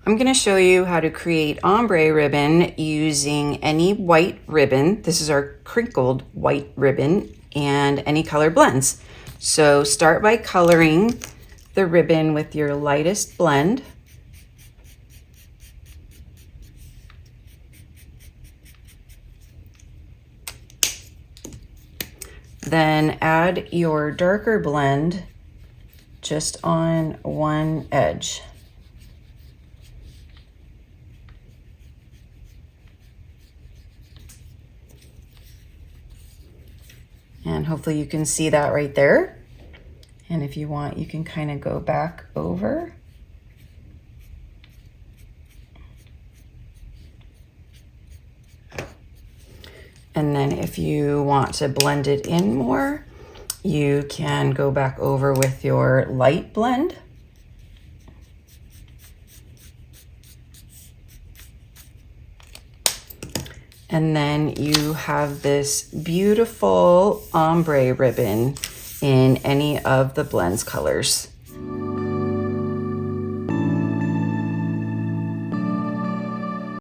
I'm going to show you how to create ombre ribbon using any white ribbon. This is our crinkled white ribbon and any color blends. So start by coloring the ribbon with your lightest blend. Then add your darker blend just on one edge. And hopefully you can see that right there. And if you want, you can kind of go back over. And then if you want to blend it in more, you can go back over with your light blend. And then you have this beautiful ombre ribbon in any of the blends colors.